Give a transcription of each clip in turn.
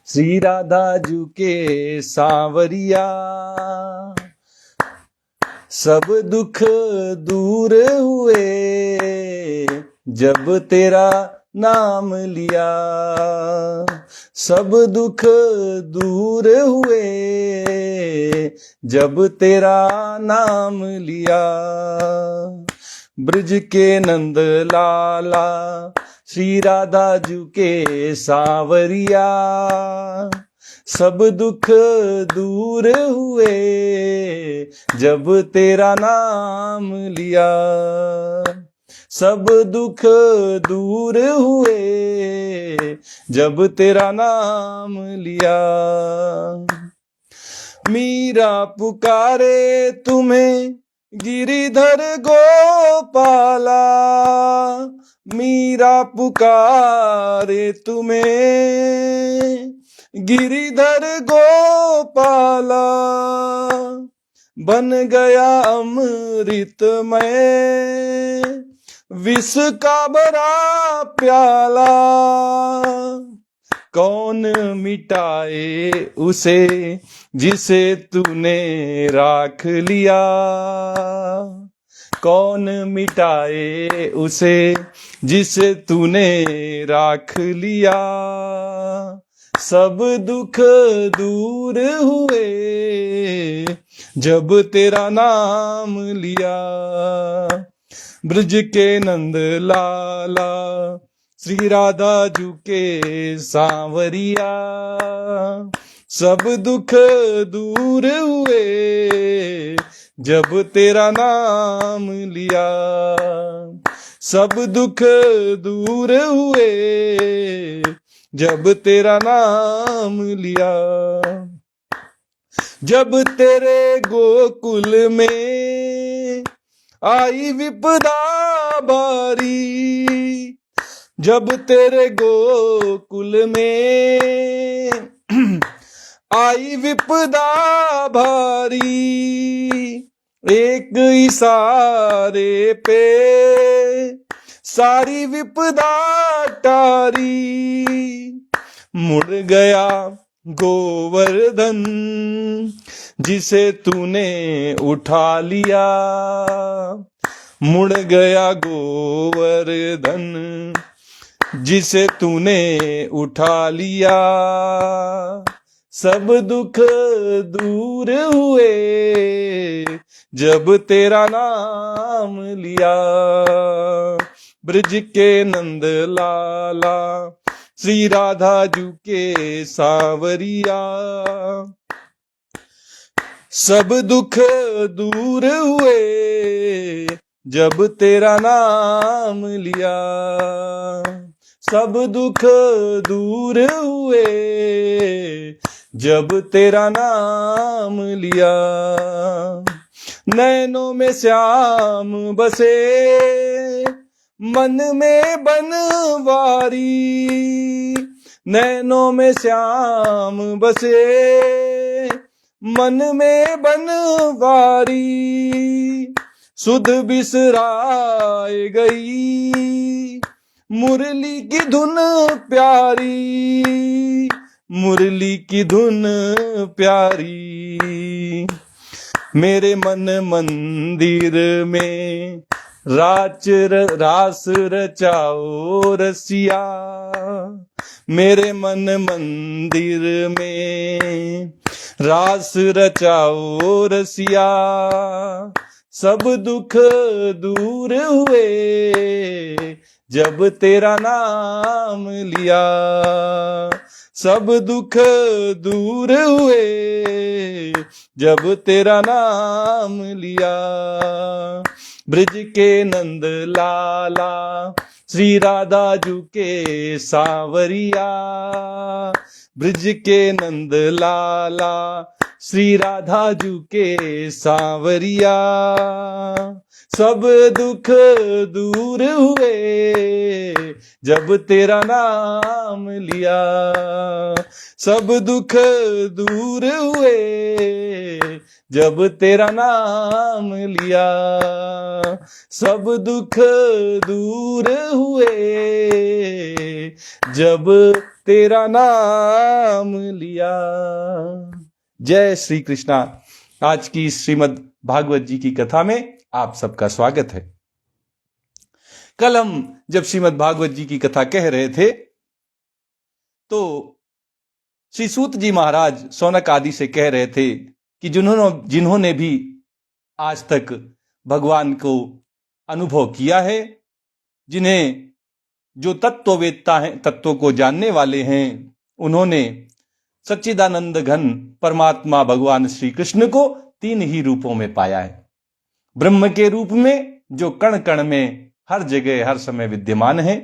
श्री राधा जू के सांवरिया। सब दुख दूर हुए जब तेरा नाम लिया। सब दुख दूर हुए जब तेरा नाम लिया। ब्रज के नंद लाला श्री राधा जू के सांवरिया। सब दुख दूर हुए जब तेरा नाम लिया। सब दुख दूर हुए जब तेरा नाम लिया। मीरा पुकारे तुम्हें गिरिधर गोपाला। मीरा पुकारे तुम्हें गिरिधर गोपाला। बन गया अमृतमय विष का भरा प्याला। कौन मिटाए उसे जिसे तूने राख लिया। कौन मिटाए उसे जिसे तूने राख लिया। सब दुख दूर हुए जब तेरा नाम लिया। ब्रज के नंद लाला श्री राधा जू के सांवरिया। सब दुख दूर हुए जब तेरा नाम लिया। सब दुख दूर हुए जब तेरा नाम लिया। जब तेरे गोकुल में आई विपदा बारी। जब तेरे गोकुल में आई विपदा भारी। एक इशारे पे सारी विपदा टारी। मुड़ गया गोवर्धन जिसे तूने उठा लिया। मुड़ गया गोवर्धन जिसे तूने उठा लिया। सब दुख दूर हुए जब तेरा नाम लिया। ब्रज के नंद लाला श्री राधा जू के सांवरिया। सब दुख दूर हुए जब तेरा नाम लिया। सब दुख दूर हुए जब तेरा नाम लिया। नैनों में श्याम बसे मन में बनवारी। नैनों में श्याम बसे मन में बनवारी। सुध बिसराए गई मुरली की धुन प्यारी। मुरली की धुन प्यारी। मेरे मन मंदिर में रास रचाओ रसिया। मेरे मन मंदिर में रास रचाओ रसिया। सब दुख दूर हुए जब तेरा नाम लिया। सब दुख दूर हुए जब तेरा नाम लिया। ब्रज के नंद लाला श्री राधा जू के सांवरिया। ब्रज के नंद लाला श्री राधा जू के सांवरिया। सब दुख दूर हुए जब तेरा नाम लिया। सब दुख दूर हुए जब तेरा नाम लिया, सब दुख दूर हुए जब तेरा नाम लिया। जय श्री कृष्णा। आज की श्रीमद् भागवत जी की कथा में आप सबका स्वागत है। कल हम जब श्रीमद् भागवत जी की कथा कह रहे थे तो श्री सूत जी महाराज शौनक आदि से कह रहे थे कि जिन्होंने भी आज तक भगवान को अनुभव किया है, जिन्हें जो तत्ववेत्ता हैं, तत्वों को जानने वाले हैं, उन्होंने सच्चिदानंद घन परमात्मा भगवान श्री कृष्ण को 3 ही रूपों में पाया है। ब्रह्म के रूप में जो कण कण में हर जगह हर समय विद्यमान है,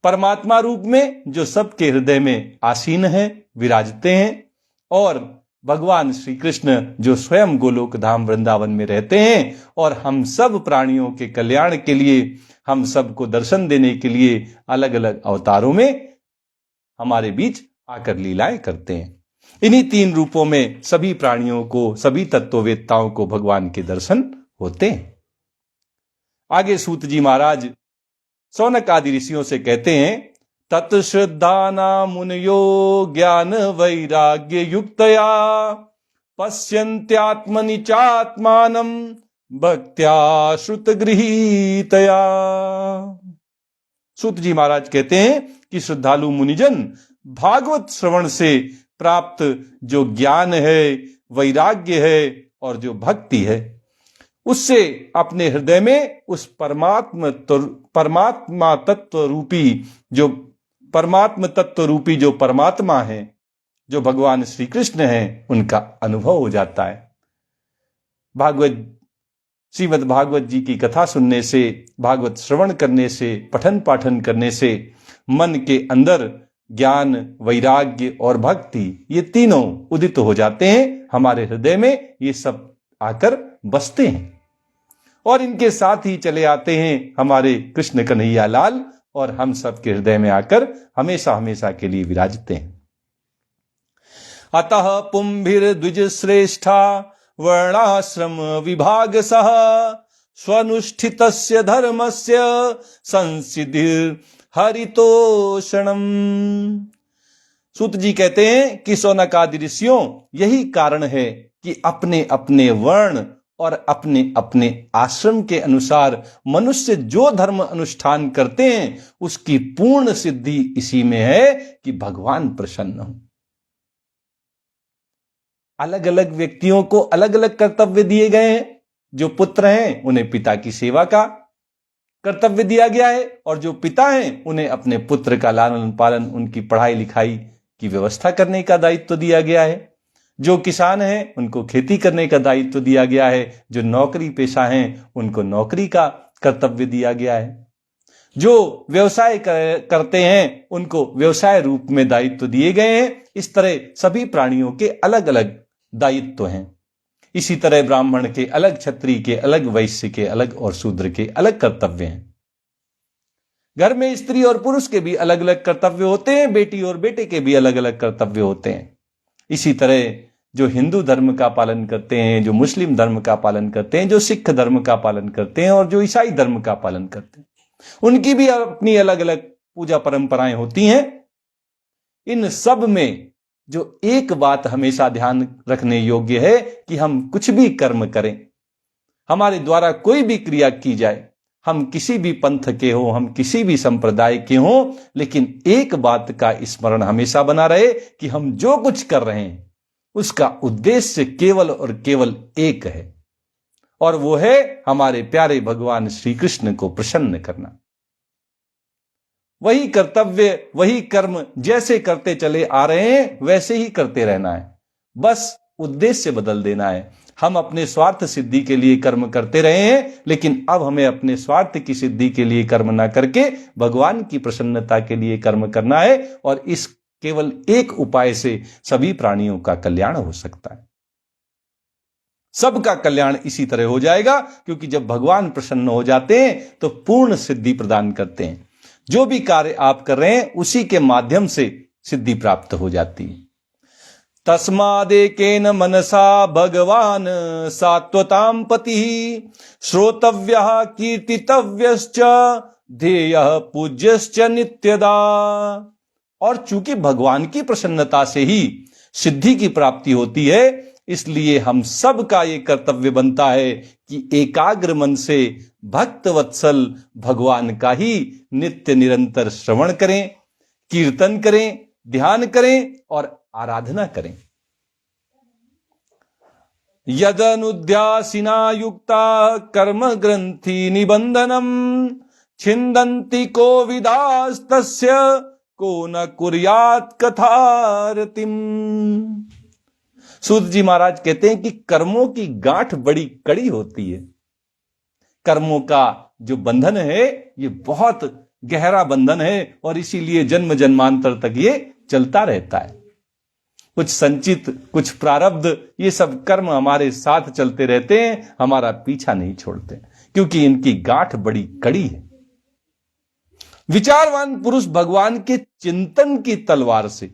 परमात्मा रूप में जो सबके हृदय में आसीन है, विराजते हैं, और भगवान श्री कृष्ण जो स्वयं गोलोक धाम वृंदावन में रहते हैं और हम सब प्राणियों के कल्याण के लिए, हम सबको दर्शन देने के लिए अलग अलग अवतारों में हमारे बीच आकर लीलाएं करते हैं। इन्हीं 3 रूपों में सभी प्राणियों को, सभी तत्ववेत्ताओं को भगवान के दर्शन होते हैं। आगे सूत जी महाराज शौनक आदि ऋषियों से कहते हैं, तत्श्रद्धाना मुनयो ज्ञान वैराग्य युक्तया पश्यन्त्यात्मनि चात्मानं भक्त्या श्रुत गृहीतया। सूत जी महाराज कहते हैं कि श्रद्धालु मुनिजन भागवत श्रवण से प्राप्त जो ज्ञान है, वैराग्य है और जो भक्ति है, उससे अपने हृदय में उस परमात्मा तत्व रूपी जो परमात्मा है, जो भगवान श्री कृष्ण हैं, उनका अनुभव हो जाता है। श्रीमद् भागवत जी की कथा सुनने से, भागवत श्रवण करने से, पठन पाठन करने से मन के अंदर ज्ञान, वैराग्य और भक्ति, ये तीनों उदित हो जाते हैं। हमारे हृदय में ये सब आकर बसते हैं और इनके साथ ही चले आते हैं हमारे कृष्ण कन्हैया लाल, और हम सबके हृदय में आकर हमेशा हमेशा के लिए विराजते हैं। अतः पुंभिर द्विज श्रेष्ठा वर्णाश्रम विभाग सह स्वनुष्ठितस्य धर्मस्य संसिद्धिर हरितोषणम। सूत जी कहते हैं कि शौनक आदि ऋषियों, यही कारण है कि अपने अपने वर्ण और अपने अपने आश्रम के अनुसार मनुष्य जो धर्म अनुष्ठान करते हैं, उसकी पूर्ण सिद्धि इसी में है कि भगवान प्रसन्न हो। अलग अलग व्यक्तियों को अलग अलग कर्तव्य दिए गए हैं। जो पुत्र हैं उन्हें पिता की सेवा का कर्तव्य दिया गया है, और जो पिता हैं उन्हें अपने पुत्र का लालन पालन, उनकी पढ़ाई लिखाई की व्यवस्था करने का दायित्व दिया गया है। जो किसान हैं उनको खेती करने का दायित्व दिया गया है। जो नौकरी पेशा हैं उनको नौकरी का कर्तव्य दिया गया है। जो व्यवसाय करते हैं उनको व्यवसाय रूप में दायित्व दिए गए हैं। इस तरह सभी प्राणियों के अलग अलग दायित्व हैं। इसी तरह ब्राह्मण के अलग, क्षत्रिय के अलग, वैश्य के अलग और शूद्र के अलग कर्तव्य हैं। घर में स्त्री और पुरुष के भी अलग अलग कर्तव्य होते हैं, बेटी और बेटे के भी अलग अलग कर्तव्य होते हैं। इसी तरह जो हिंदू धर्म का पालन करते हैं, जो मुस्लिम धर्म का पालन करते हैं, जो सिख धर्म का पालन करते हैं और जो ईसाई धर्म का पालन करते हैं, उनकी भी अपनी अलग अलग पूजा परंपराएं होती हैं। इन सब में जो एक बात हमेशा ध्यान रखने योग्य है कि हम कुछ भी कर्म करें, हमारे द्वारा कोई भी क्रिया की जाए, हम किसी भी पंथ के हो, हम किसी भी संप्रदाय के हो, लेकिन एक बात का स्मरण हमेशा बना रहे कि हम जो कुछ कर रहे हैं उसका उद्देश्य केवल और केवल एक है, और वो है हमारे प्यारे भगवान श्री कृष्ण को प्रसन्न करना। वही कर्तव्य, वही कर्म जैसे करते चले आ रहे हैं वैसे ही करते रहना है, बस उद्देश्य बदल देना है। हम अपने स्वार्थ सिद्धि के लिए कर्म करते रहे हैं, लेकिन अब हमें अपने स्वार्थ की सिद्धि के लिए कर्म ना करके भगवान की प्रसन्नता के लिए कर्म करना है, और इस केवल एक उपाय से सभी प्राणियों का कल्याण हो सकता है। सबका कल्याण इसी तरह हो जाएगा, क्योंकि जब भगवान प्रसन्न हो जाते हैं तो पूर्ण सिद्धि प्रदान करते हैं। जो भी कार्य आप कर रहे हैं उसी के माध्यम से सिद्धि प्राप्त हो जाती है। तस्मादेकेन मनसा भगवान सात्वतां पतिः श्रोतव्यः कीर्तितव्यश्च ध्येयः पूज्यश्च नित्यदा। और चूंकि भगवान की प्रसन्नता से ही सिद्धि की प्राप्ति होती है, इसलिए हम सब का ये कर्तव्य बनता है कि एकाग्र मन से भक्त वत्सल भगवान का ही नित्य निरंतर श्रवण करें, कीर्तन करें, ध्यान करें और आराधना करें। यदनुध्यासिना युक्ता कर्म ग्रंथि निबंधनम छिन्दन्ति को विदास्तस्य को न कुर्यात् कथारतिम। सूत जी महाराज कहते हैं कि कर्मों की गांठ बड़ी कड़ी होती है। कर्मों का जो बंधन है ये बहुत गहरा बंधन है और इसीलिए जन्म जन्मांतर तक ये चलता रहता है। कुछ संचित, कुछ प्रारब्ध, ये सब कर्म हमारे साथ चलते रहते हैं, हमारा पीछा नहीं छोड़ते, क्योंकि इनकी गांठ बड़ी कड़ी है। विचारवान पुरुष भगवान के चिंतन की तलवार से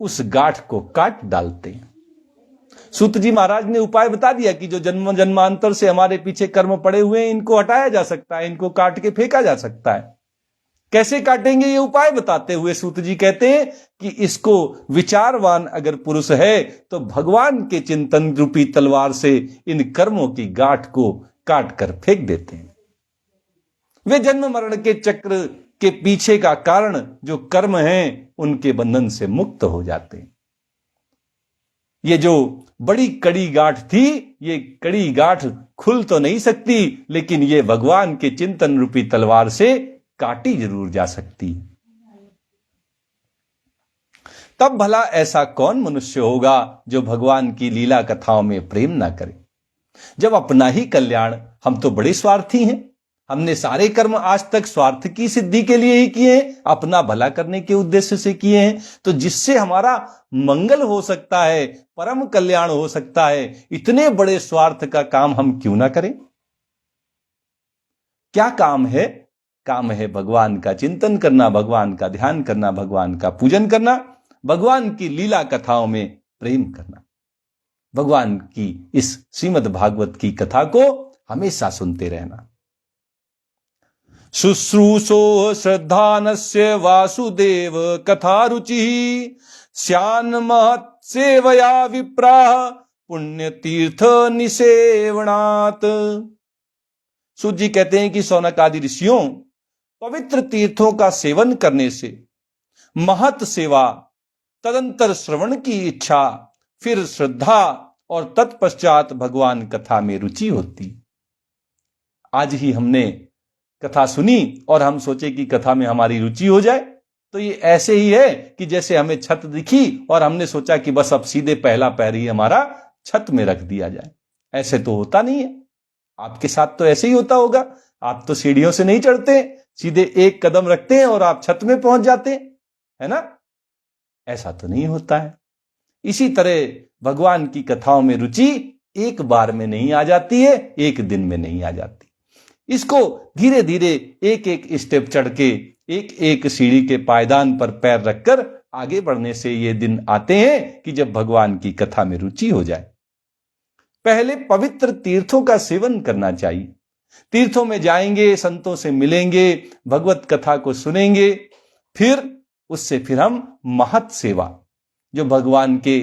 उस गांठ को काट डालते हैं। सूत जी महाराज ने उपाय बता दिया कि जो जन्म जन्मांतर से हमारे पीछे कर्म पड़े हुए हैं, इनको हटाया जा सकता है, इनको काट के फेंका जा सकता है। कैसे काटेंगे ये उपाय बताते हुए सूत जी कहते हैं कि इसको विचारवान अगर पुरुष है तो भगवान के चिंतन रूपी तलवार से इन कर्मों की गांठ को काट कर फेंक देते हैं। वे जन्म मरण के चक्र के पीछे का कारण जो कर्म हैं, उनके बंधन से मुक्त हो जाते हैं। ये जो बड़ी कड़ी गांठ थी, ये कड़ी गांठ खुल तो नहीं सकती, लेकिन ये भगवान के चिंतन रूपी तलवार से काटी जरूर जा सकती है। तब भला ऐसा कौन मनुष्य होगा जो भगवान की लीला कथाओं में प्रेम ना करे। जब अपना ही कल्याण, हम तो बड़े स्वार्थी हैं, हमने सारे कर्म आज तक स्वार्थ की सिद्धि के लिए ही किए हैं, अपना भला करने के उद्देश्य से किए हैं, तो जिससे हमारा मंगल हो सकता है, परम कल्याण हो सकता है, इतने बड़े स्वार्थ का काम हम क्यों ना करें। क्या काम है? काम है भगवान का चिंतन करना, भगवान का ध्यान करना, भगवान का पूजन करना, भगवान की लीला कथाओं में प्रेम करना, भगवान की इस श्रीमद् भागवत की कथा को हमेशा सुनते रहना। शुश्रूषो श्रद्धानस्य वासुदेव कथा रुचि स्यान् महत् सेवया विप्राः पुण्य तीर्थ निसेवनात्। सूत जी कहते हैं कि शौनक आदि ऋषियों, पवित्र तीर्थों का सेवन करने से महत सेवा, तदंतर श्रवण की इच्छा, फिर श्रद्धा और तत्पश्चात भगवान कथा में रुचि होती। आज ही हमने कथा सुनी और हम सोचे कि कथा में हमारी रुचि हो जाए, तो ये ऐसे ही है कि जैसे हमें छत दिखी और हमने सोचा कि बस अब सीधे पहला पैर ही हमारा छत में रख दिया जाए। ऐसे तो होता नहीं है। आपके साथ तो ऐसे ही होता होगा। आप तो सीढ़ियों से नहीं चढ़ते, सीधे एक कदम रखते हैं और आप छत में पहुंच जाते हैं, है ना? ऐसा तो नहीं होता है। इसी तरह भगवान की कथाओं में रुचि एक बार में नहीं आ जाती है, एक दिन में नहीं आ जाती। इसको धीरे धीरे एक एक स्टेप चढ़ के, एक एक सीढ़ी के पायदान पर पैर रखकर आगे बढ़ने से ये दिन आते हैं कि जब भगवान की कथा में रुचि हो जाए। पहले पवित्र तीर्थों का सेवन करना चाहिए। तीर्थों में जाएंगे, संतों से मिलेंगे, भगवत कथा को सुनेंगे, फिर फिर हम महत सेवा, जो भगवान के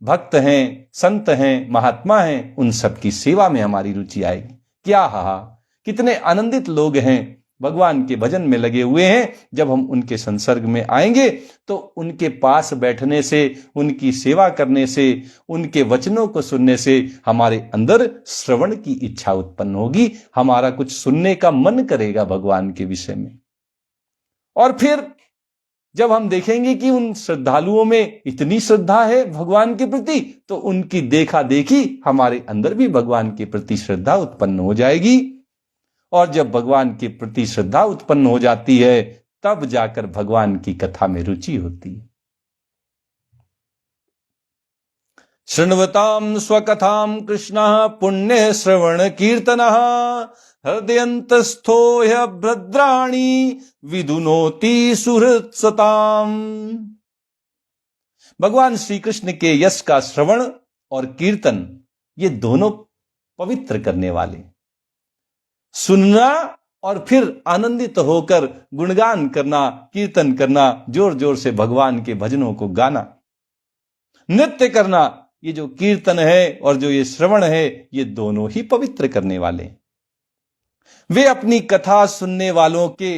भक्त हैं, संत हैं, महात्मा हैं, उन सब की सेवा में हमारी रुचि आएगी। क्या हा, कितने आनंदित लोग हैं, भगवान के भजन में लगे हुए हैं। जब हम उनके संसर्ग में आएंगे तो उनके पास बैठने से, उनकी सेवा करने से, उनके वचनों को सुनने से हमारे अंदर श्रवण की इच्छा उत्पन्न होगी, हमारा कुछ सुनने का मन करेगा भगवान के विषय में। और फिर जब हम देखेंगे कि उन श्रद्धालुओं में इतनी श्रद्धा है भगवान के प्रति, तो उनकी देखा देखी हमारे अंदर भी भगवान के प्रति श्रद्धा उत्पन्न हो जाएगी। और जब भगवान के प्रति श्रद्धा उत्पन्न हो जाती है, तब जाकर भगवान की कथा में रुचि होती है। शृण्वतां स्वकथां कृष्णः पुण्य श्रवण कीर्तनः हृदयन्तस्थो ह्यभद्राणि विदुनोति सुहृत्सताम्। भगवान श्री कृष्ण के यश का श्रवण और कीर्तन, ये दोनों पवित्र करने वाले। सुनना और फिर आनंदित होकर गुणगान करना, कीर्तन करना, जोर जोर से भगवान के भजनों को गाना, नृत्य करना, ये जो कीर्तन है और जो ये श्रवण है, ये दोनों ही पवित्र करने वाले। वे अपनी कथा सुनने वालों के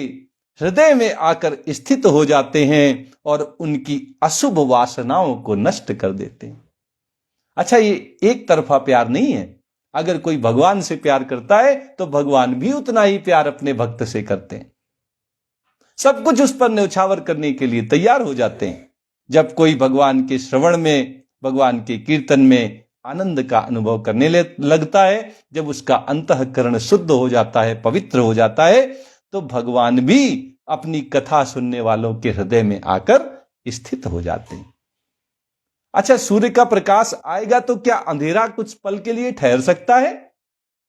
हृदय में आकर स्थित हो जाते हैं और उनकी अशुभ वासनाओं को नष्ट कर देते हैं। अच्छा, ये एक तरफा प्यार नहीं है। अगर कोई भगवान से प्यार करता है तो भगवान भी उतना ही प्यार अपने भक्त से करते हैं, सब कुछ उस पर न्यौछावर करने के लिए तैयार हो जाते हैं। जब कोई भगवान के श्रवण में, भगवान के कीर्तन में आनंद का अनुभव करने लगता है, जब उसका अंतःकरण शुद्ध हो जाता है, पवित्र हो जाता है, तो भगवान भी अपनी कथा सुनने वालों के हृदय में आकर स्थित हो जाते हैं। अच्छा, सूर्य का प्रकाश आएगा तो क्या अंधेरा कुछ पल के लिए ठहर सकता है?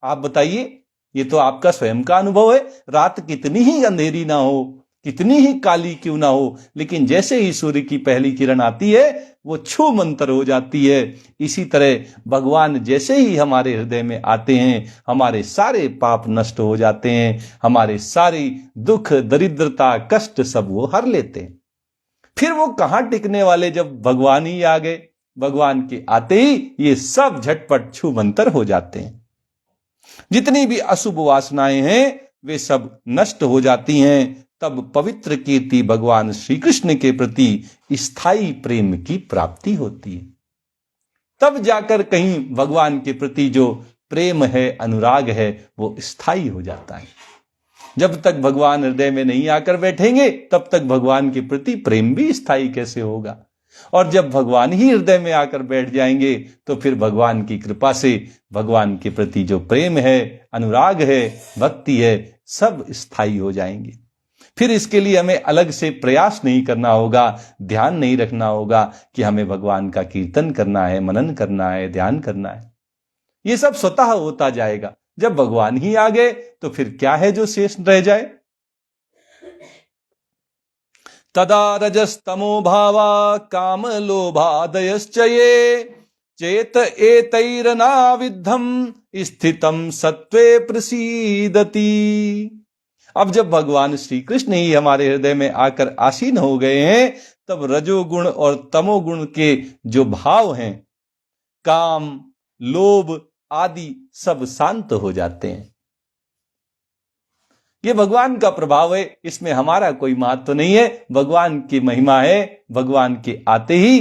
आप बताइए। ये तो आपका स्वयं का अनुभव है। रात कितनी ही अंधेरी ना हो, कितनी ही काली क्यों ना हो, लेकिन जैसे ही सूर्य की पहली किरण आती है वो छू मंतर हो जाती है। इसी तरह भगवान जैसे ही हमारे हृदय में आते हैं, हमारे सारे पाप नष्ट हो जाते हैं, हमारे सारी दुख, दरिद्रता, कष्ट सब वो हर लेते हैं। फिर वो कहां टिकने वाले जब भगवान ही आ गए। भगवान के आते ही ये सब झटपट छू मंतर हो जाते हैं। जितनी भी अशुभ वासनाएं हैं वे सब नष्ट हो जाती हैं। तब पवित्र कीर्ति भगवान श्री कृष्ण के प्रति स्थायी प्रेम की प्राप्ति होती है। तब जाकर कहीं भगवान के प्रति जो प्रेम है, अनुराग है, वो स्थायी हो जाता है। जब तक भगवान हृदय में नहीं आकर बैठेंगे तब तक भगवान के प्रति प्रेम भी स्थायी कैसे होगा। और जब भगवान ही हृदय में आकर बैठ जाएंगे तो फिर भगवान की कृपा से भगवान के प्रति जो प्रेम है, अनुराग है, भक्ति है, सब स्थायी हो जाएंगे। फिर इसके लिए हमें अलग से प्रयास नहीं करना होगा, ध्यान नहीं रखना होगा कि हमें भगवान का कीर्तन करना है, मनन करना है, ध्यान करना है। ये सब स्वतः होता जाएगा। जब भगवान ही आ गए तो फिर क्या है जो शेष रह जाए। तदा रजस्तमो भावा काम लोभादयश्च ये चेत एतैरनाविद्धम स्थितम सत्वे प्रसीदति। अब जब भगवान श्री कृष्ण ही हमारे हृदय में आकर आसीन हो गए हैं, तब रजोगुण और तमोगुण के जो भाव हैं, काम, लोभ आदि, सब शांत हो जाते हैं। ये भगवान का प्रभाव है, इसमें हमारा कोई महत्व नहीं है। भगवान की महिमा है। भगवान के आते ही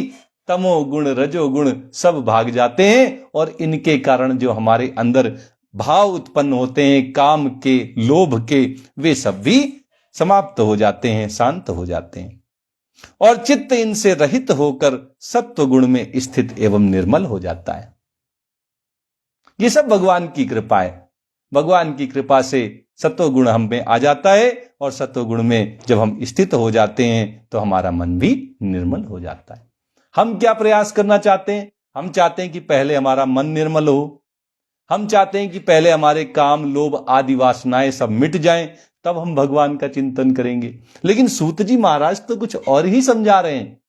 तमोगुण, रजोगुण सब भाग जाते हैं और इनके कारण जो हमारे अंदर भाव उत्पन्न होते हैं, काम के, लोभ के, वे सब भी समाप्त हो जाते हैं, शांत हो जाते हैं और चित्त इनसे रहित होकर सत्व गुण में स्थित एवं निर्मल हो जाता है। ये सब भगवान की कृपा है। भगवान की कृपा से सत्व गुण हम में आ जाता है और सत्व गुण में जब हम स्थित हो जाते हैं तो हमारा मन भी निर्मल हो जाता है। हम क्या प्रयास करना चाहते हैं? हम चाहते हैं कि पहले हमारा मन निर्मल हो। हम चाहते हैं कि पहले हमारे काम, लोभ आदि वासनाएं सब मिट जाएं, तब हम भगवान का चिंतन करेंगे। लेकिन सूत जी महाराज तो कुछ और ही समझा रहे हैं।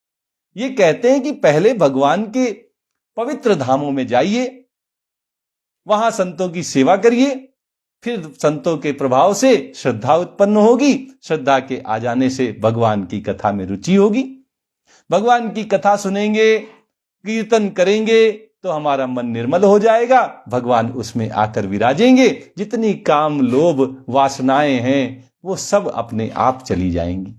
ये कहते हैं कि पहले भगवान के पवित्र धामों में जाइए, वहां संतों की सेवा करिए, फिर संतों के प्रभाव से श्रद्धा उत्पन्न होगी। श्रद्धा के आ जाने से भगवान की कथा में रुचि होगी। भगवान की कथा सुनेंगे, कीर्तन करेंगे तो हमारा मन निर्मल हो जाएगा, भगवान उसमें आकर विराजेंगे। जितनी काम, लोभ, वासनाएं हैं वो सब अपने आप चली जाएंगी।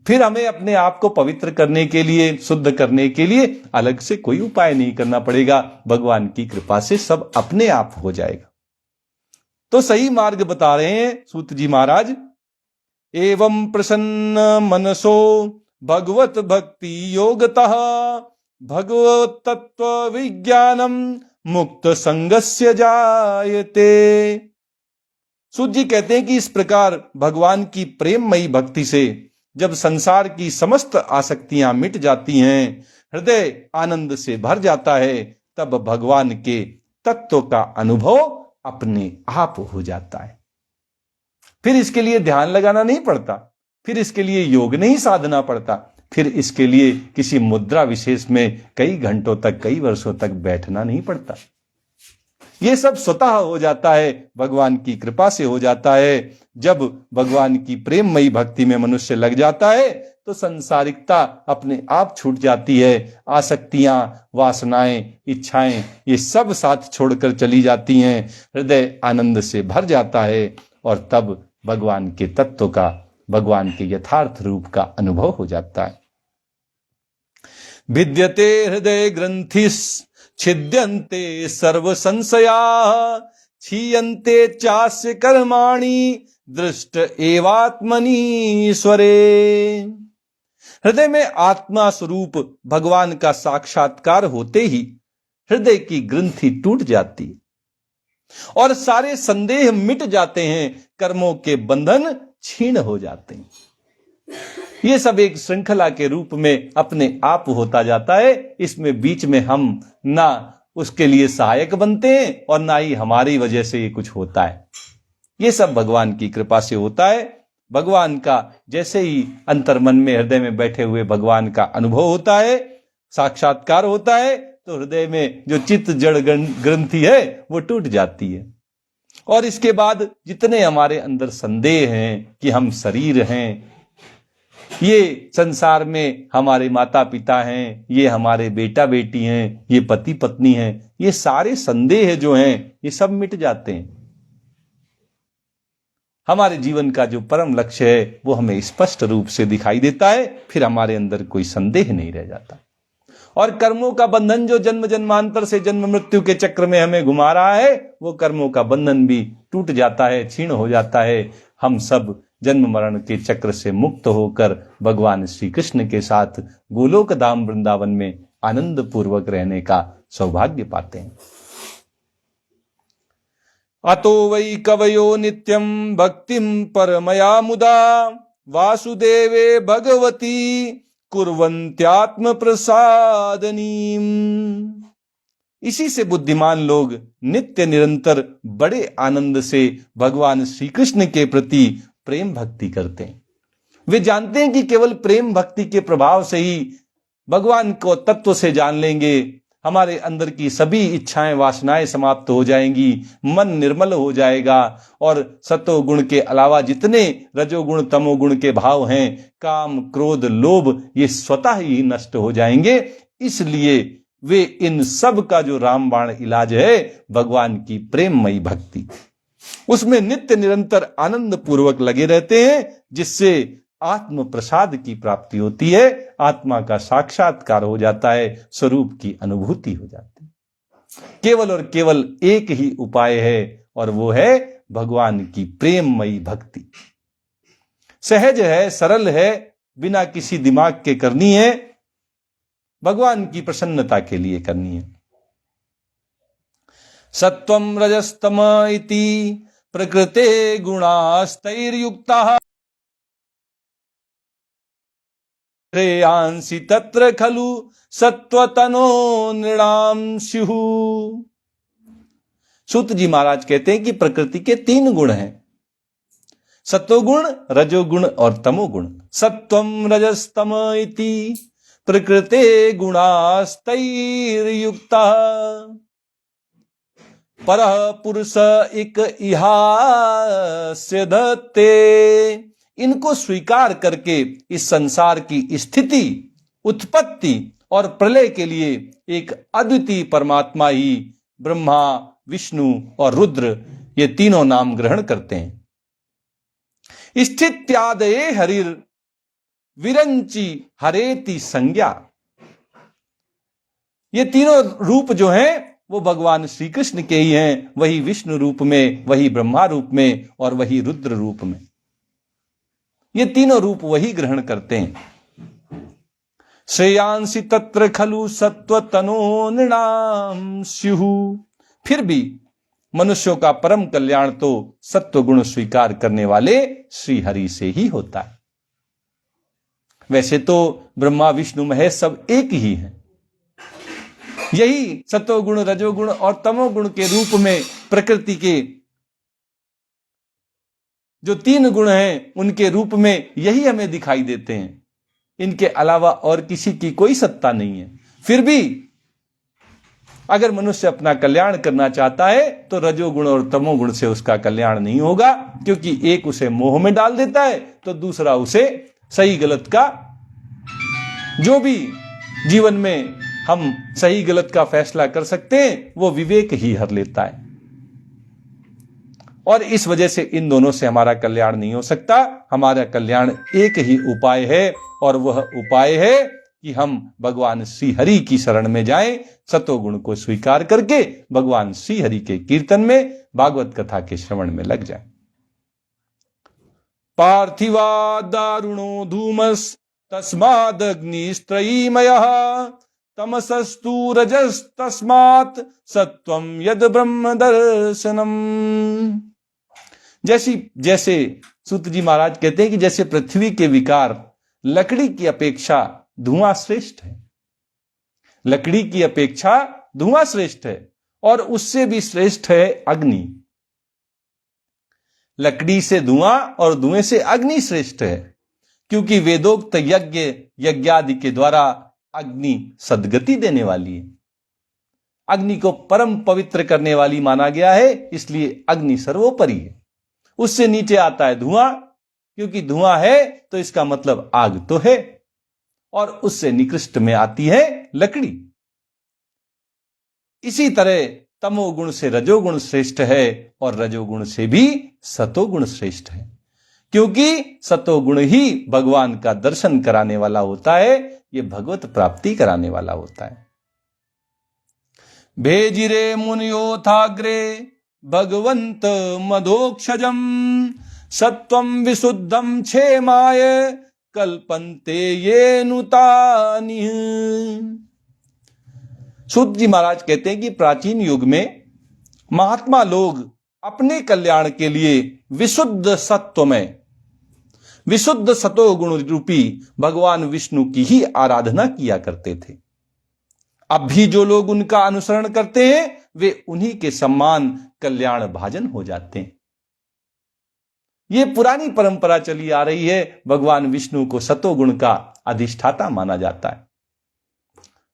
फिर हमें अपने आप को पवित्र करने के लिए, शुद्ध करने के लिए अलग से कोई उपाय नहीं करना पड़ेगा। भगवान की कृपा से सब अपने आप हो जाएगा। तो सही मार्ग बता रहे हैं सूत जी महाराज। एवं प्रसन्न मनसो भगवत भक्ति योगतः भगवत तत्व विज्ञानम मुक्त संगस्य जायते। सूत जी कहते हैं कि इस प्रकार भगवान की प्रेममयी भक्ति से जब संसार की समस्त आसक्तियां मिट जाती हैं, हृदय आनंद से भर जाता है, तब भगवान के तत्व का अनुभव अपने आप हो जाता है। फिर इसके लिए ध्यान लगाना नहीं पड़ता, फिर इसके लिए योग नहीं साधना पड़ता। फिर इसके लिए किसी मुद्रा विशेष में कई घंटों तक, कई वर्षों तक बैठना नहीं पड़ता। ये सब स्वतः हो जाता है, भगवान की कृपा से हो जाता है। जब भगवान की प्रेममयी भक्ति में मनुष्य लग जाता है तो संसारिकता अपने आप छूट जाती है। आसक्तियां, वासनाएं, इच्छाएं ये सब साथ छोड़कर चली जाती हैं। हृदय आनंद से भर जाता है और तब भगवान के तत्व का, भगवान के यथार्थ रूप का अनुभव हो जाता है। भिद्यते हृदय ग्रंथिस छिद्यन्ते सर्व संशया क्षीयन्ते चास्य कर्माणि दृष्ट एवात्मनीश्वरे। हृदय में आत्मा स्वरूप भगवान का साक्षात्कार होते ही हृदय की ग्रंथि टूट जाती है और सारे संदेह मिट जाते हैं, कर्मों के बंधन क्षीण हो जाते हैं। ये सब एक श्रृंखला के रूप में अपने आप होता जाता है। इसमें बीच में हम ना उसके लिए सहायक बनते हैं और ना ही हमारी वजह से ये कुछ होता है। ये सब भगवान की कृपा से होता है। भगवान का जैसे ही अंतर्मन में, हृदय में बैठे हुए भगवान का अनुभव होता है, साक्षात्कार होता है, तो हृदय में जो चित्त जड़ ग्रंथि है वो टूट जाती है। और इसके बाद जितने हमारे अंदर संदेह हैं कि हम शरीर हैं, ये संसार में हमारे माता पिता हैं, ये हमारे बेटा बेटी हैं, ये पति पत्नी हैं, ये सारे संदेह जो हैं ये सब मिट जाते हैं। हमारे जीवन का जो परम लक्ष्य है वो हमें स्पष्ट रूप से दिखाई देता है। फिर हमारे अंदर कोई संदेह नहीं रह जाता और कर्मों का बंधन जो जन्म जन्मांतर से जन्म मृत्यु के चक्र में हमें घुमा रहा है, वो कर्मों का बंधन भी टूट जाता है, क्षीण हो जाता है। हम सब जन्म मरण के चक्र से मुक्त होकर भगवान श्री कृष्ण के साथ गोलोक धाम वृंदावन में आनंद पूर्वक रहने का सौभाग्य पाते हैं। अतो वै कवयो नित्यं भक्तिं परमया मुदा वासुदेवे भगवती कुर्वन्त्यात्म प्रसादनीम। इसी से बुद्धिमान लोग नित्य निरंतर बड़े आनंद से भगवान श्री कृष्ण के प्रति प्रेम भक्ति करते हैं। वे जानते हैं कि केवल प्रेम भक्ति के प्रभाव से ही भगवान को तत्व से जान लेंगे, हमारे अंदर की सभी इच्छाएं वासनाएं समाप्त हो जाएंगी, मन निर्मल हो जाएगा और सत्व गुण के अलावा जितने रजोगुण तमोगुण के भाव हैं, काम क्रोध लोभ, ये स्वतः ही नष्ट हो जाएंगे। इसलिए वे इन सब का जो रामबाण इलाज है भगवान की प्रेममयी भक्ति, उसमें नित्य निरंतर आनंद पूर्वक लगे रहते हैं, जिससे आत्म प्रसाद की प्राप्ति होती है, आत्मा का साक्षात्कार हो जाता है, स्वरूप की अनुभूति हो जाती है। केवल और केवल एक ही उपाय है और वो है भगवान की प्रेममयी भक्ति। सहज है, सरल है, बिना किसी दिमाग के करनी है, भगवान की प्रसन्नता के लिए करनी है। सत्वं रजस्तम इति प्रकृते गुणास्तैर्युक्तः श्रेयांसि तत्र खलु सत्वतनो नृणाम स्युः। सूत जी महाराज कहते हैं कि प्रकृति के 3 गुण हैं, सत्वगुण, रजोगुण और तमोगुण। सत्वं रजस्तम इति प्रकृते गुणास्तैर्युक्तः परः पुरुष इक इहास्य धत्ते। इनको स्वीकार करके इस संसार की स्थिति, उत्पत्ति और प्रलय के लिए एक अद्वितीय परमात्मा ही ब्रह्मा, विष्णु और रुद्र, ये तीनों नाम ग्रहण करते हैं। स्थित्यादये हरिर विरंची हरेति संज्ञा। ये तीनों रूप जो हैं वो भगवान श्री कृष्ण के ही हैं, वही विष्णु रूप में, वही ब्रह्मा रूप में और वही रुद्र रूप में। ये तीनों रूप वही ग्रहण करते हैं। श्रेयांसि तत्र खलु सत्वतनो नृणाम स्युः। फिर भी मनुष्यों का परम कल्याण तो सत्व गुण स्वीकार करने वाले श्री हरि से ही होता है। वैसे तो ब्रह्मा विष्णु महेश सब एक ही हैं। यही सत्वगुण, रजोगुण और तमोगुण के रूप में प्रकृति के जो 3 गुण हैं उनके रूप में यही हमें दिखाई देते हैं। इनके अलावा और किसी की कोई सत्ता नहीं है। फिर भी अगर मनुष्य अपना कल्याण करना चाहता है तो रजोगुण और तमोगुण से उसका कल्याण नहीं होगा, क्योंकि एक उसे मोह में डाल देता है तो दूसरा उसे सही गलत का, जो भी जीवन में हम सही गलत का फैसला कर सकते हैं वो विवेक ही हर लेता है। और इस वजह से इन दोनों से हमारा कल्याण नहीं हो सकता। हमारा कल्याण एक ही उपाय है, और वह उपाय है कि हम भगवान श्री हरि की शरण में जाएं, सतोगुण को स्वीकार करके भगवान श्री हरि के कीर्तन में, भागवत कथा के श्रवण में लग जाएं। पार्थिवा दारुणो धूमस तस्मादग्निस्त्रयीमयः तमसस्तु रजस्तस्मात् सत्वं यद ब्रह्म दर्शनम। जैसे सूत जी महाराज कहते हैं कि जैसे पृथ्वी के विकार लकड़ी की अपेक्षा धुआं श्रेष्ठ है, लकड़ी की अपेक्षा धुआं श्रेष्ठ है, और उससे भी श्रेष्ठ है अग्नि। लकड़ी से धुआं और धुएं से अग्नि श्रेष्ठ है, क्योंकि वेदोक्त यज्ञ यज्ञादि के द्वारा अग्नि सद्गति देने वाली है। अग्नि को परम पवित्र करने वाली माना गया है, इसलिए अग्नि सर्वोपरि है। उससे नीचे आता है धुआं, क्योंकि धुआं है तो इसका मतलब आग तो है, और उससे निकृष्ट में आती है लकड़ी। इसी तरह तमोगुण से रजोगुण श्रेष्ठ है, और रजोगुण से भी सतोगुण श्रेष्ठ है, क्योंकि सतोगुण ही भगवान का दर्शन कराने वाला होता है, ये भगवत प्राप्ति कराने वाला होता है। भेजिरे मुनियोथाग्रे भगवंत मधोक्षजम सत्वं विशुद्धम क्षेमाय कल्पन्ते ये नुतानि। सूत जी महाराज कहते हैं कि प्राचीन युग में महात्मा लोग अपने कल्याण के लिए विशुद्ध सत्व में, विशुद्ध सतोगुण रूपी भगवान विष्णु की ही आराधना किया करते थे। अब भी जो लोग उनका अनुसरण करते हैं वे उन्हीं के सम्मान कल्याण भाजन हो जाते हैं। ये पुरानी परंपरा चली आ रही है, भगवान विष्णु को सतोगुण का अधिष्ठाता माना जाता है।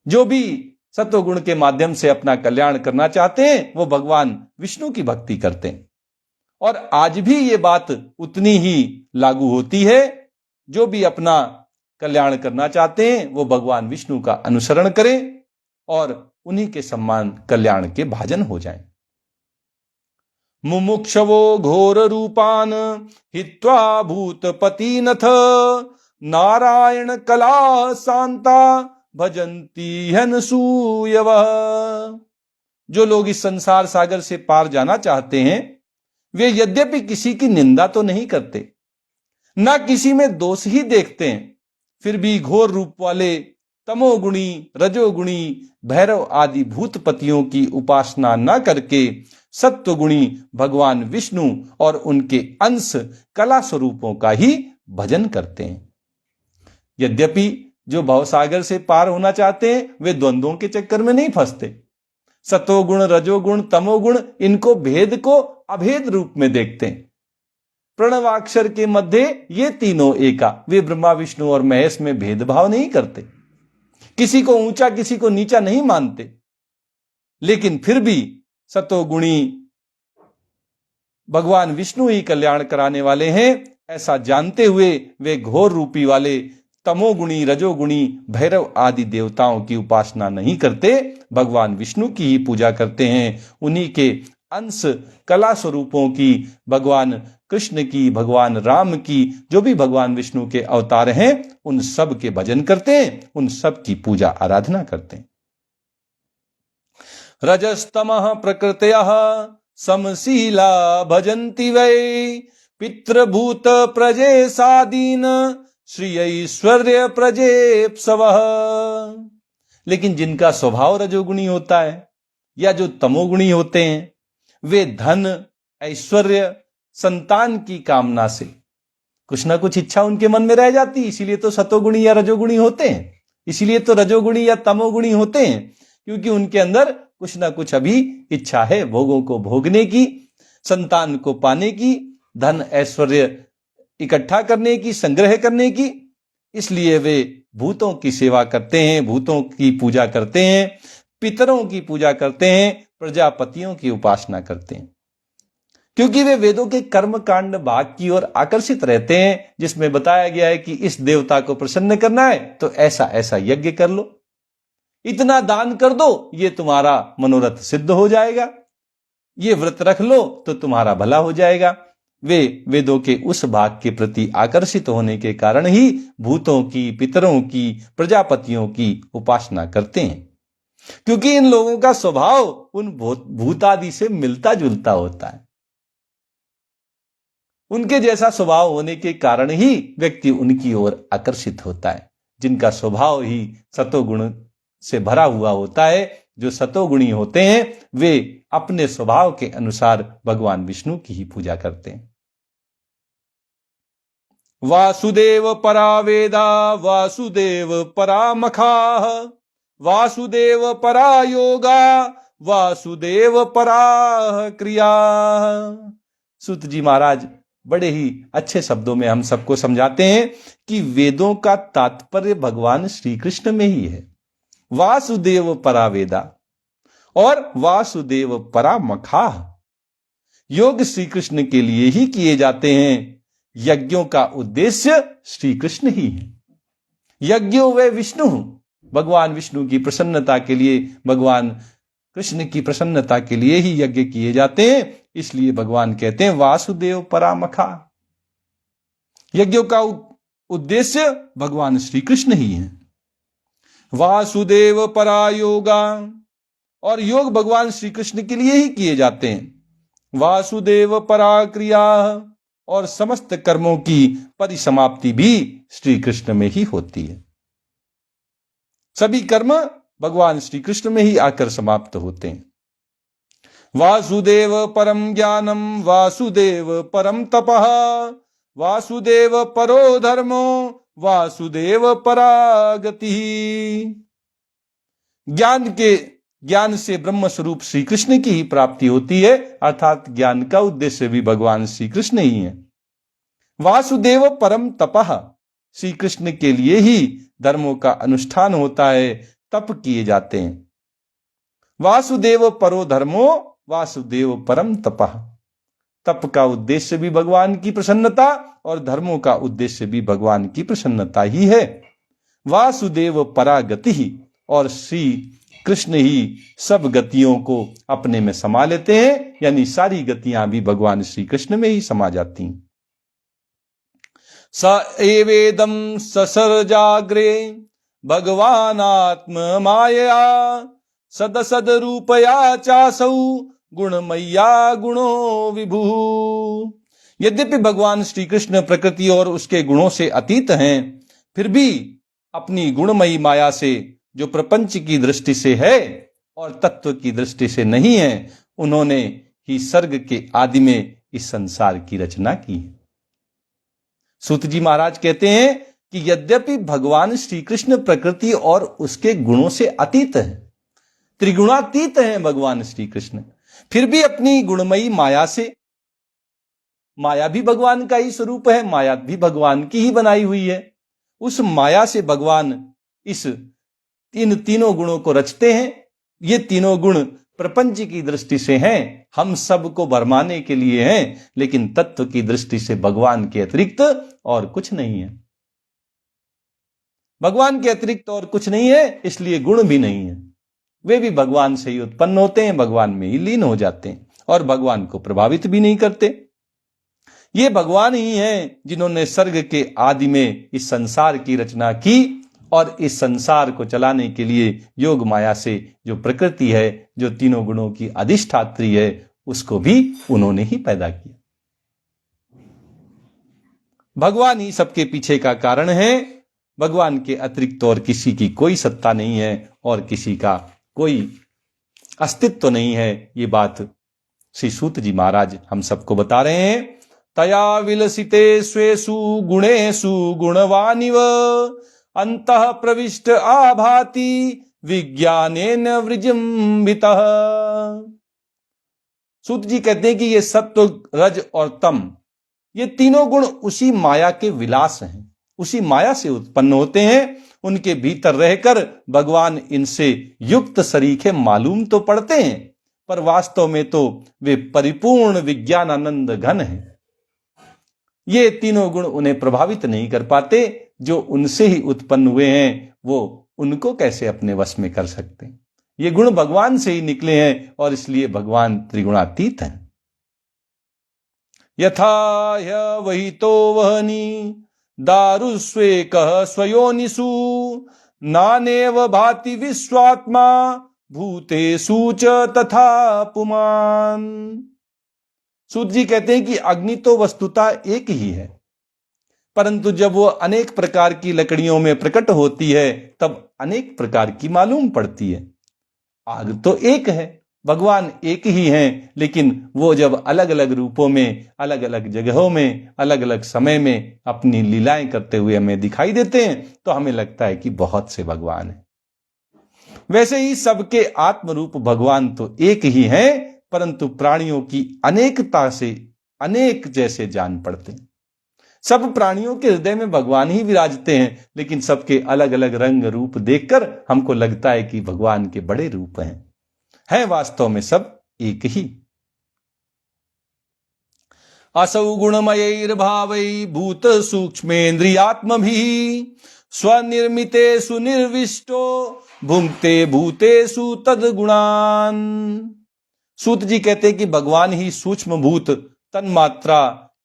जो भी सतोगुण के माध्यम से अपना कल्याण करना चाहते हैं वो भगवान विष्णु की भक्ति करते हैं। और आज भी ये बात उतनी ही लागू होती है, जो भी अपना कल्याण करना चाहते हैं वो भगवान विष्णु का अनुसरण करें और उन्हीं के सम्मान कल्याण के भाजन हो जाएं। मुमुक्षवो घोर रूपान हित्वा भूतपतिनथ नारायण कला शांता भजंती हनसूयव। जो लोग इस संसार सागर से पार जाना चाहते हैं वे यद्यपि किसी की निंदा तो नहीं करते, ना किसी में दोष ही देखते हैं, फिर भी घोर रूप वाले तमोगुणी, रजोगुणी, भैरव आदि भूतपतियों की उपासना न करके सत्वगुणी भगवान विष्णु और उनके अंश कला स्वरूपों का ही भजन करते हैं। यद्यपि जो भवसागर से पार होना चाहते हैं वे द्वंद्वों के चक्कर में नहीं फंसते। सतोगुण, रजोगुण, तमोगुण, इनको भेद को अभेद रूप में देखते हैं। प्रणवाक्षर के मध्य ये तीनों एका, वे ब्रह्मा विष्णु और महेश में भेदभाव नहीं करते, किसी को ऊंचा किसी को नीचा नहीं मानते। लेकिन फिर भी सतोगुणी भगवान विष्णु ही कल्याण कराने वाले हैं, ऐसा जानते हुए वे घोर रूपी वाले तमोगुणी, रजोगुणी, भैरव आदि देवताओं की उपासना नहीं करते, भगवान विष्णु की ही पूजा करते हैं। उन्हीं के अंश कला स्वरूपों की, भगवान कृष्ण की, भगवान राम की, जो भी भगवान विष्णु के अवतार हैं उन सब के भजन करते हैं, उन सब की पूजा आराधना करते हैं। रजस्तमः प्रकृतयः समशीला भजन्ति वै पितृभूत प्रजेसादीन श्री ऐश्वर्य प्रजेप्सवः। लेकिन जिनका स्वभाव रजोगुणी होता है या जो तमोगुणी होते हैं वे धन, ऐश्वर्य, संतान की कामना से कुछ ना कुछ इच्छा उनके मन में रह जाती, इसीलिए तो सतोगुणी या रजोगुणी होते हैं, इसीलिए तो रजोगुणी या तमोगुणी होते हैं, क्योंकि उनके अंदर कुछ ना कुछ अभी इच्छा है भोगों को भोगने की, संतान को पाने की, धन ऐश्वर्य इकट्ठा करने की, संग्रह करने की। इसलिए वे भूतों की सेवा करते हैं, भूतों की पूजा करते हैं, पितरों की पूजा करते हैं, प्रजापतियों की उपासना करते हैं, क्योंकि वे वेदों के कर्म कांड भाग की ओर आकर्षित रहते हैं, जिसमें बताया गया है कि इस देवता को प्रसन्न करना है तो ऐसा ऐसा यज्ञ कर लो, इतना दान कर दो, ये तुम्हारा मनोरथ सिद्ध हो जाएगा, ये व्रत रख लो तो तुम्हारा भला हो जाएगा। वे वेदों के उस भाग के प्रति आकर्षित होने के कारण ही भूतों की, पितरों की, प्रजापतियों की उपासना करते हैं, क्योंकि इन लोगों का स्वभाव उन भूतादि से मिलता जुलता होता है। उनके जैसा स्वभाव होने के कारण ही व्यक्ति उनकी ओर आकर्षित होता है, जिनका स्वभाव ही सतोगुण से भरा हुआ होता है। जो सतोगुणी होते हैं वे अपने स्वभाव के अनुसार भगवान विष्णु की ही पूजा करते हैं। वासुदेव परा वेदा वासुदेव परा मखाः वासुदेव परा योगा वासुदेव परा क्रिया। सूत जी महाराज बड़े ही अच्छे शब्दों में हम सबको समझाते हैं कि वेदों का तात्पर्य भगवान श्री कृष्ण में ही है। वासुदेव परा वेदा और वासुदेव परा मखाः। योग श्री कृष्ण के लिए ही किए जाते हैं, यज्ञों का उद्देश्य श्री कृष्ण ही है। यज्ञों वे विष्णु, भगवान विष्णु की प्रसन्नता के लिए, भगवान कृष्ण की प्रसन्नता के लिए ही यज्ञ किए जाते हैं। इसलिए भगवान कहते हैं वासुदेव परा मखाः। यज्ञों का उद्देश्य भगवान श्री कृष्ण ही है। वासुदेव परा योगा, और योग भगवान श्री कृष्ण के लिए ही किए जाते हैं। वासुदेव परा क्रिया, और समस्त कर्मों की परिसमाप्ति भी श्री कृष्ण में ही होती है। सभी कर्म भगवान श्री कृष्ण में ही आकर समाप्त होते हैं। वासुदेव परम ज्ञानम वासुदेव परम तपः वासुदेव परो धर्मो वासुदेव परा गति। ज्ञान से ब्रह्म स्वरूप श्री कृष्ण की ही प्राप्ति होती है, अर्थात ज्ञान का उद्देश्य भी भगवान श्री कृष्ण ही है। वासुदेव परम तपः, श्री कृष्ण के लिए ही धर्मों का अनुष्ठान होता है, तप किए जाते हैं। वासुदेव परो धर्मो वासुदेव परम तपः, तप का उद्देश्य भी भगवान की प्रसन्नता और धर्मों का उद्देश्य भी भगवान की प्रसन्नता ही है। वासुदेव परा गति, और श्री कृष्ण ही सब गतियों को अपने में समा लेते हैं, यानी सारी गतियां भी भगवान श्री कृष्ण में ही समा जाती हैं। स एवेदम ससर्जाग्रे भगवान आत्म माया सदसद रूपया चासौ गुणमय्या गुणो विभु। यद्यपि भगवान श्री कृष्ण प्रकृति और उसके गुणों से अतीत हैं, फिर भी अपनी गुणमयी माया से, जो प्रपंच की दृष्टि से है और तत्व की दृष्टि से नहीं है, उन्होंने ही सर्ग के आदि में इस संसार की रचना की है। सूत जी महाराज कहते हैं कि यद्यपि भगवान श्री कृष्ण प्रकृति और उसके गुणों से अतीत है, त्रिगुणातीत हैं भगवान श्री कृष्ण, फिर भी अपनी गुणमयी माया से, माया भी भगवान का ही स्वरूप है, माया भी भगवान की ही बनाई हुई है, उस माया से भगवान इस इन तीनों गुणों को रचते हैं। ये तीनों गुण प्रपंच की दृष्टि से हैं, हम सबको भरमाने के लिए हैं, लेकिन तत्व की दृष्टि से भगवान के अतिरिक्त और कुछ नहीं है। भगवान के अतिरिक्त और कुछ नहीं है, इसलिए गुण भी नहीं है। वे भी भगवान से ही उत्पन्न होते हैं, भगवान में ही लीन हो जाते हैं और भगवान को प्रभावित भी नहीं करते। ये भगवान ही हैं जिन्होंने सर्ग के आदि में इस संसार की रचना की, और इस संसार को चलाने के लिए योग माया से जो प्रकृति है, जो तीनों गुणों की अधिष्ठात्री है, उसको भी उन्होंने ही पैदा किया। भगवान ही सबके पीछे का कारण है। भगवान के अतिरिक्त और किसी की कोई सत्ता नहीं है और किसी का कोई अस्तित्व नहीं है। ये बात श्री सूत जी महाराज हम सबको बता रहे हैं। तया विलसिते स्वेषु गुणेषु गुणवानिव अंतः प्रविष्ट आभाति विज्ञानेन वृजंबितः। सूत जी कहते हैं कि ये सत्व, रज और तम, ये तीनों गुण उसी माया के विलास हैं। उसी माया से उत्पन्न होते हैं। उनके भीतर रहकर भगवान इनसे युक्त सरीखे मालूम तो पड़ते हैं, पर वास्तव में तो वे परिपूर्ण विज्ञानानंद घन हैं। ये तीनों गुण उन्हें प्रभावित नहीं कर पाते। जो उनसे ही उत्पन्न हुए हैं वो उनको कैसे अपने वश में कर सकते हैं? ये गुण भगवान से ही निकले हैं और इसलिए भगवान त्रिगुणातीत हैं। यथा वही तो वहनी दारुस्वेकः स्वयोनिषु नानेव भाति विश्वात्मा भूतेषु च तथा पुमान। सूत जी कहते हैं कि अग्नि तो वस्तुतः एक ही है, परंतु जब वो अनेक प्रकार की लकड़ियों में प्रकट होती है तब अनेक प्रकार की मालूम पड़ती है। आग तो एक है, भगवान एक ही हैं, लेकिन वो जब अलग अलग रूपों में, अलग अलग जगहों में, अलग अलग समय में अपनी लीलाएं करते हुए हमें दिखाई देते हैं तो हमें लगता है कि बहुत से भगवान हैं। वैसे ही सबके आत्म रूप भगवान तो एक ही हैं, परंतु प्राणियों की अनेकता से अनेक जैसे जान पड़ते हैं। सब प्राणियों के हृदय में भगवान ही विराजते हैं, लेकिन सबके अलग अलग रंग रूप देखकर हमको लगता है कि भगवान के बड़े रूप हैं वास्तव में सब एक ही। असौ गुणमयैर्भावै भूत सूक्ष्मेन्द्रियात्मभिः स्वनिर्मितेषु निर्विष्टो भुंक्ते भूतेषु तद्गुणान्। सूत जी कहते हैं कि भगवान ही सूक्ष्म भूत, तन्मात्रा,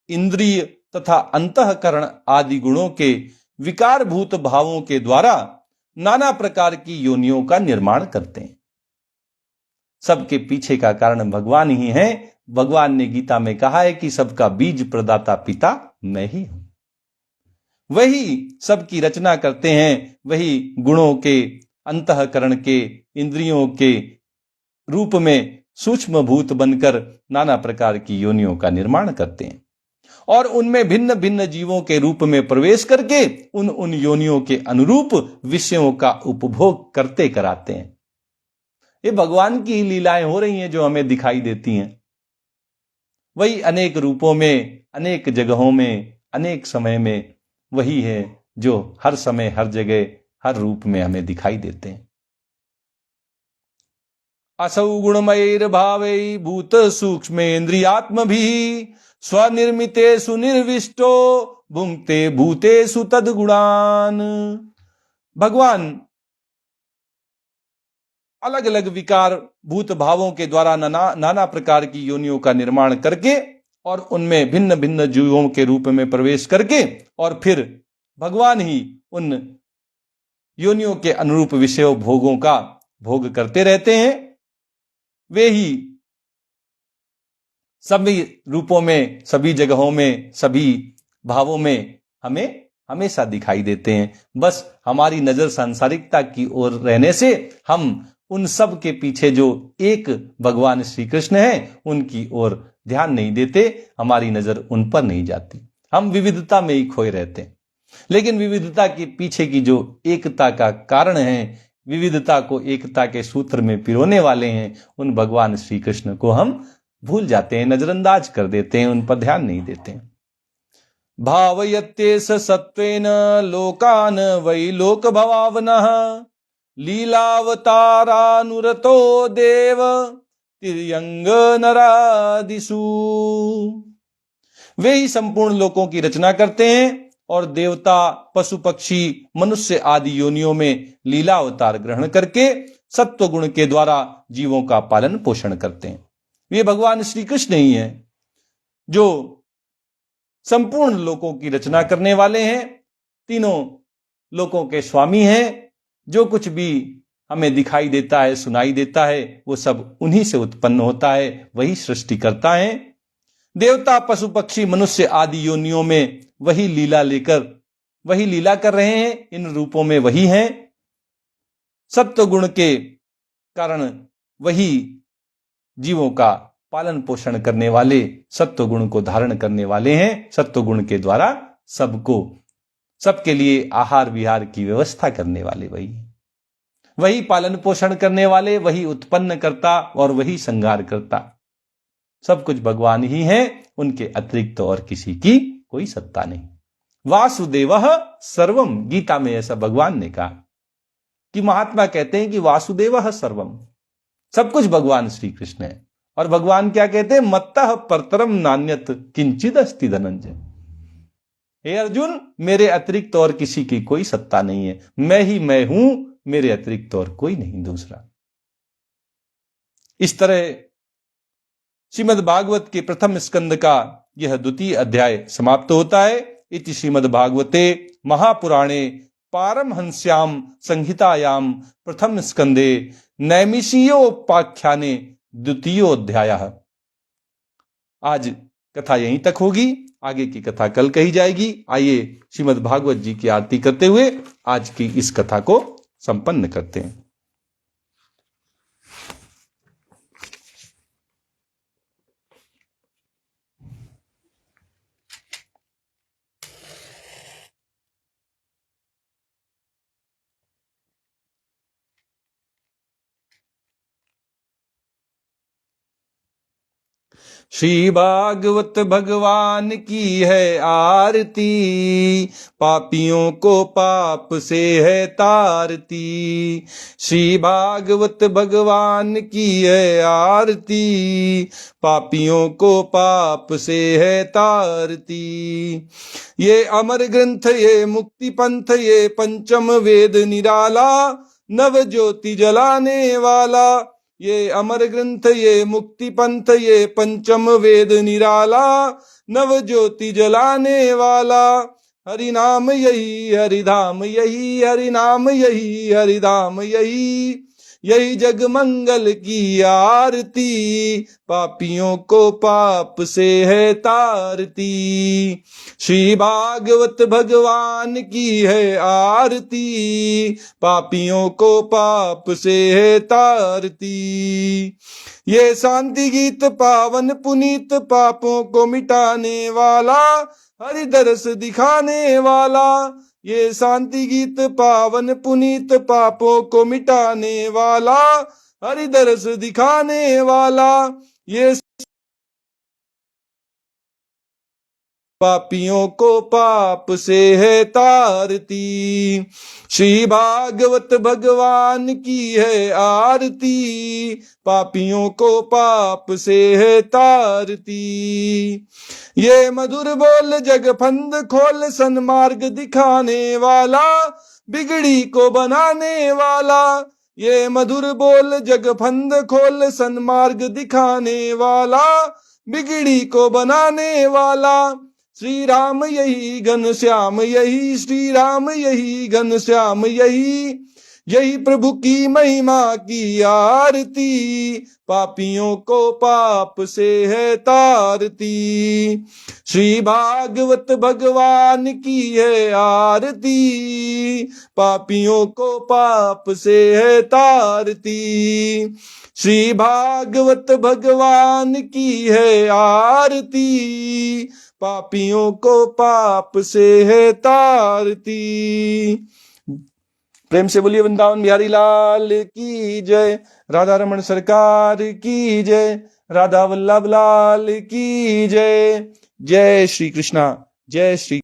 इंद्रिय तथा अंतःकरण आदि गुणों के विकारभूत भावों के द्वारा नाना प्रकार की योनियों का निर्माण करते हैं। सबके पीछे का कारण भगवान ही है। भगवान ने गीता में कहा है कि सबका बीज प्रदाता पिता मैं ही हूं। वही सबकी रचना करते हैं, वही गुणों के, अंतःकरण के, इंद्रियों के रूप में सूक्ष्म भूत बनकर नाना प्रकार की योनियों का निर्माण करते हैं और उनमें भिन्न भिन्न जीवों के रूप में प्रवेश करके उन योनियों के अनुरूप विषयों का उपभोग करते कराते हैं। ये भगवान की लीलाएं हो रही हैं जो हमें दिखाई देती हैं। वही अनेक रूपों में, अनेक जगहों में, अनेक समय में वही है जो हर समय, हर जगह, हर रूप में हमें दिखाई देते हैं। असौ गुणमयैर्भावै भूत सूक्ष्मेन्द्रियात्मभिः स्वनिर्मितेषु निर्विष्टो भुंक्ते भूतेषु तद्गुणान्। भगवान अलग अलग विकार भूत भावों के द्वारा नाना प्रकार की योनियों का निर्माण करके और उनमें भिन्न भिन्न जीवों के रूप में प्रवेश करके और फिर भगवान ही उन योनियों के अनुरूप विषयों भोगों का भोग करते रहते हैं। वे ही सभी रूपों में, सभी जगहों में, सभी भावों में हमें हमेशा दिखाई देते हैं। बस हमारी नजर सांसारिकता की ओर रहने से हम उन सब के पीछे जो एक भगवान श्री कृष्ण हैं उनकी ओर ध्यान नहीं देते, हमारी नजर उन पर नहीं जाती। हम विविधता में ही खोए रहते हैं, लेकिन विविधता के पीछे की जो एकता का कारण है, विविधता को एकता के सूत्र में पिरोने वाले हैं, उन भगवान श्री कृष्ण को हम भूल जाते हैं, नजरअंदाज कर देते हैं, उन पर ध्यान नहीं देते हैं। भावयत्येष सत्वेन लोकान वै लोक भवावनः लीलावतारानुरतो देव तिर्यंग नरादिषु। वे ही संपूर्ण लोकों की रचना करते हैं और देवता, पशु पक्षी, मनुष्य आदि योनियों में लीला अवतार ग्रहण करके सत्व गुण के द्वारा जीवों का पालन पोषण करते हैं। ये भगवान श्री कृष्ण ही हैं जो संपूर्ण लोकों की रचना करने वाले हैं, तीनों लोकों के स्वामी हैं। जो कुछ भी हमें दिखाई देता है, सुनाई देता है, वो सब उन्हीं से उत्पन्न होता है, वही सृष्टि करता है। देवता, पशु पक्षी, मनुष्य आदि योनियों में वही लीला लेकर वही लीला कर रहे हैं, इन रूपों में वही हैं। सत्व गुण के कारण वही जीवों का पालन पोषण करने वाले, सत्व गुण को धारण करने वाले हैं। सत्व गुण के द्वारा सबके लिए आहार विहार की व्यवस्था करने वाले वही पालन पोषण करने वाले, वही उत्पन्न करता और वही संहार करता। सब कुछ भगवान ही हैं, उनके अतिरिक्त और किसी की कोई सत्ता नहीं। वासुदेवः सर्वम, गीता में ऐसा भगवान ने कहा कि महात्मा कहते हैं कि वासुदेवः सर्वम, सब कुछ भगवान श्री कृष्ण है। और भगवान क्या कहते हैं? मत्तः परतरम नान्यत किंचिद अस्ति धनंजय। हे अर्जुन, मेरे अतिरिक्त और किसी की कोई सत्ता नहीं है, मैं ही मैं हूं, मेरे अतिरिक्त और कोई नहीं दूसरा। इस तरह श्रीमद् भागवत के प्रथम स्कंद का यह द्वितीय अध्याय समाप्त होता है। इति श्रीमद् भागवते महापुराणे पारमहंस्याम संहितायाम प्रथम स्कंदे नैमिषीयोपाख्याने द्वितीयोऽध्यायः। आज कथा यहीं तक होगी, आगे की कथा कल कही जाएगी। आइए श्रीमद् भागवत जी की आरती करते हुए आज की इस कथा को संपन्न करते हैं। श्री भागवत भगवान की है आरती, पापियों को पाप से है तारती। श्री भागवत भगवान की है आरती, पापियों को पाप से है तारती। ये अमर ग्रंथ, ये मुक्ति पंथ, ये पंचम वेद निराला, नव ज्योति जलाने वाला। ये अमर ग्रंथ, ये मुक्ति पंथ, ये पंचम वेद निराला, नव ज्योति जलाने वाला। हरि नाम यही हरिधाम यही, हरि नाम यही हरिधाम यही, यही जग मंगल की आरती, पापियों को पाप से है तारती। श्री भागवत भगवान की है आरती, पापियों को पाप से है तारती। ये शांति गीत पावन पुनीत, पापों को मिटाने वाला, हरि दरस दिखाने वाला। ये शांति गीत पावन पुनीत, पापों को मिटाने वाला, हरि दरस दिखाने वाला। ये पापियों को पाप से है तारती। श्री भागवत भगवान की है आरती, पापियों को पाप से है तारती। ये मधुर बोल जग फंद खोल, सन्मार्ग दिखाने वाला, बिगड़ी को बनाने वाला। ये मधुर बोल जग फंद खोल, सन्मार्ग दिखाने वाला, बिगड़ी को बनाने वाला। श्री राम यही घनश्याम यही, श्री राम यही घनश्याम यही, यही प्रभु की महिमा की आरती, पापियों को पाप से है तारती। श्री भागवत भगवान की है आरती, पापियों को पाप से है तारती। श्री भागवत भगवान की है आरती, पापियों को पाप से है तारती। प्रेम से बोलिए वृंदावन बिहारी लाल की जय, राधा रमण सरकार की जय, राधा वल्लभ लाल की जय। जय श्री कृष्णा, जय श्री